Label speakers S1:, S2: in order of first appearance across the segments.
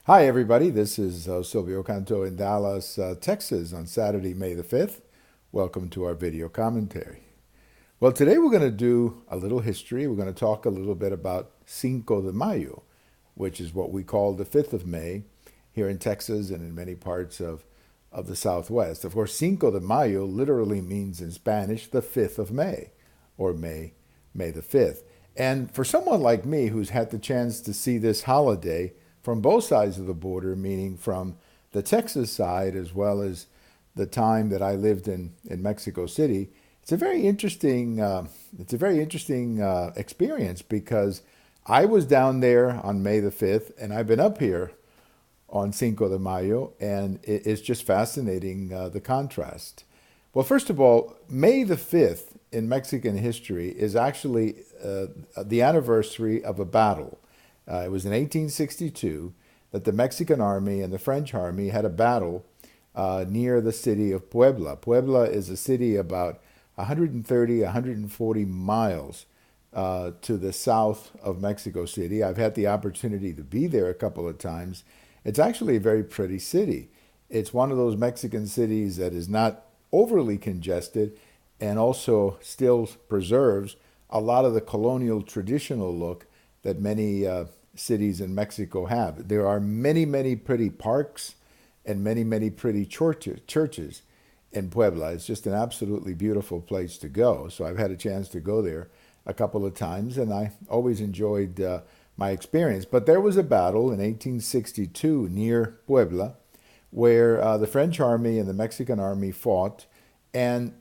S1: Hi, everybody. This is Silvio Canto in Dallas, Texas on Saturday, May the 5th. Welcome to our video commentary. Well, today we're going to do a little history. We're going to talk a little bit about Cinco de Mayo, which is what we call the 5th of May here in Texas and in many parts of the Southwest. Of course, Cinco de Mayo literally means in Spanish the 5th of May, or May the 5th. And for someone like me who's had the chance to see this holiday from both sides of the border, meaning from the Texas side as well as the time that I lived in Mexico City, it's a very interesting experience because I was down there on May the 5th and I've been up here on Cinco de Mayo, and it's just fascinating the contrast. Well, first of all, May the 5th in Mexican history is actually the anniversary of a battle. It was in 1862 that the Mexican army and the French army had a battle near the city of Puebla. Puebla is a city about 130, 140 miles to the south of Mexico City. I've had the opportunity to be there a couple of times. It's actually a very pretty city. It's one of those Mexican cities that is not overly congested and also still preserves a lot of the colonial traditional look that many cities in Mexico have. There are many, many pretty parks and many, many pretty churches in Puebla. It's just an absolutely beautiful place to go. So I've had a chance to go there a couple of times, and I always enjoyed my experience. But there was a battle in 1862 near Puebla where the French army and the Mexican army fought, and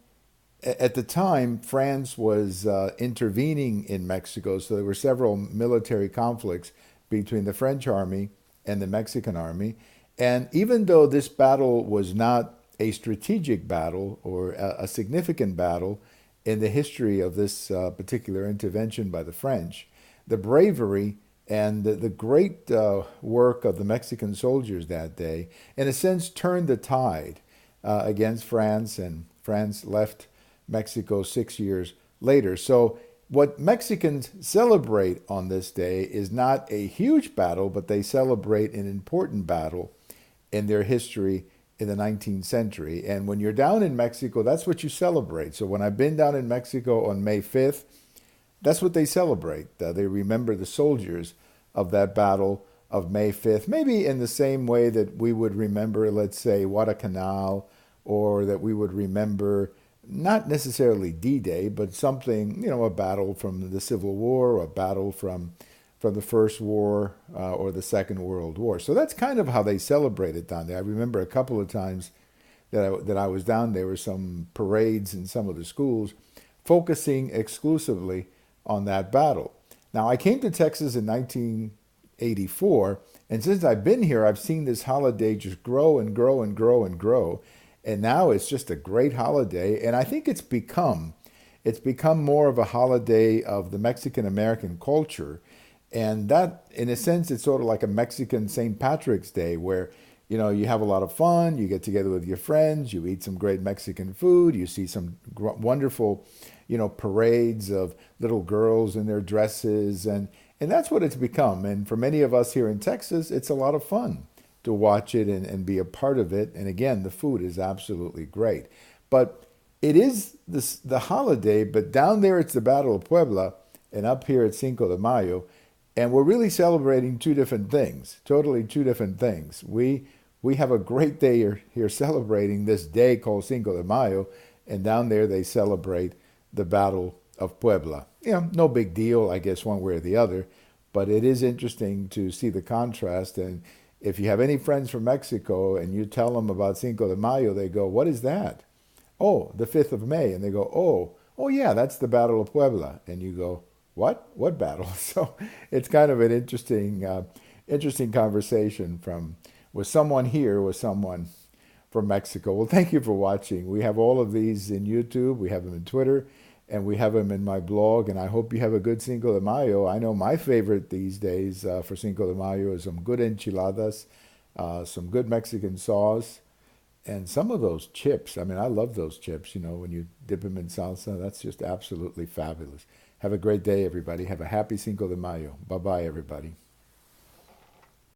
S1: at the time, France was intervening in Mexico, so there were several military conflicts between the French army and the Mexican army. And even though this battle was not a strategic battle or a significant battle in the history of this particular intervention by the French, the bravery and the great work of the Mexican soldiers that day, in a sense, turned the tide against France, and France left Mexico 6 years later. So what Mexicans celebrate on this day is not a huge battle, but they celebrate an important battle in their history in the 19th century. And when you're down in Mexico, that's what you celebrate. So when I've been down in Mexico on May 5th, that's what they celebrate. They remember the soldiers of that battle of May 5th, maybe in the same way that we would remember, let's say, Guadalcanal, or that we would remember not necessarily D-Day, but something, a battle from the Civil War, or a battle from the First War or the Second World War. So that's kind of how they celebrate it down there. I remember a couple of times that I was down there were some parades in some of the schools focusing exclusively on that battle. Now, I came to Texas in 1984, and since I've been here, I've seen this holiday just grow and grow and grow and grow. And now it's just a great holiday, and I think it's become more of a holiday of the Mexican American culture, and that, in a sense, it's sort of like a Mexican St. Patrick's Day, where you have a lot of fun, you get together with your friends, you eat some great Mexican food, you see some wonderful, parades of little girls in their dresses, and that's what it's become. And for many of us here in Texas, it's a lot of fun to watch it and be a part of it. And again, the food is absolutely great. But it is the holiday, but down there it's the Battle of Puebla, and up here it's Cinco de Mayo. And we're really celebrating two different things, totally two different things. We have a great day here celebrating this day called Cinco de Mayo, and down there they celebrate the Battle of Puebla. No big deal, I guess, one way or the other, but it is interesting to see the contrast. And if you have any friends from Mexico and you tell them about Cinco de Mayo, they go, "What is that?" "Oh, the 5th of May." And they go, "Oh yeah, that's the Battle of Puebla." And you go, "What? What battle?" So it's kind of an interesting conversation with someone here, with someone from Mexico. Well, thank you for watching. We have all of these in YouTube, we have them in Twitter, and we have them in my blog, and I hope you have a good Cinco de Mayo. I know my favorite these days for Cinco de Mayo is some good enchiladas, some good Mexican sauce, and some of those chips. I mean, I love those chips, when you dip them in salsa. That's just absolutely fabulous. Have a great day, everybody. Have a happy Cinco de Mayo. Bye-bye, everybody.